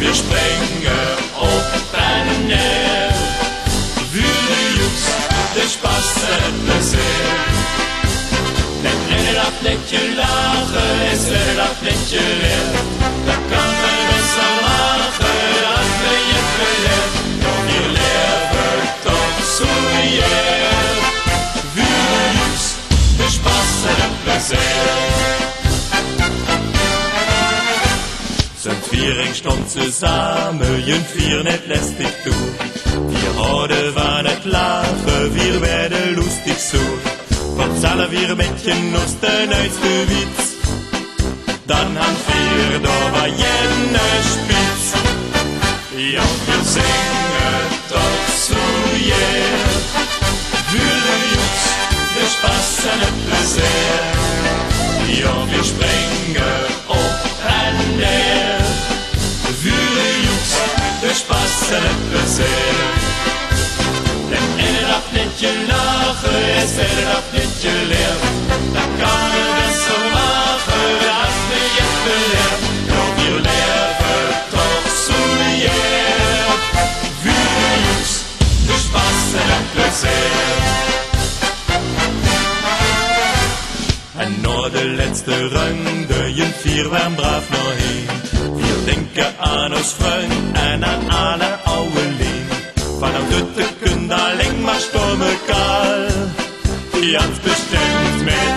wir springen op en neer. Voor de joeks, de Spaß en het plezier. Net hele dag netje lachen, is de hele dag netje leer. Dat kan men besser machen, als we je verleert. Doch wir leven toch zo jeer. Voor de joeks, de Spaß en het plezier. Sind wir eng Stunde zusammen, jün vier net lästig du. Wir hadden war net lachen, wir werden lustig so. Verzahlen wir Mädchen aus den neueste Witz. Dann haben wir da bei jene Spitz. Ja, wir singen doch so yeah. Für die Jungs, der Spaß und das Plaisir. Ja, wir springen auf en neer. Für die Jungs, der Spaß und das Plaisir. Denn eine Nacht nicht gelachen, ist eine Nacht nicht gelehrt. Da kann man das so machen, als wir jetzt belehrt. Doch wir leben doch so yeah. Für die Jungs, der Spaß und das Plaisir. En na de letzte Runde, jün vier waren brav noch hin. Wir denken an ons Freund en aan alle oude Lien. Vanaf de Künder leng maar stomme Kal. Ganz bestimmt mit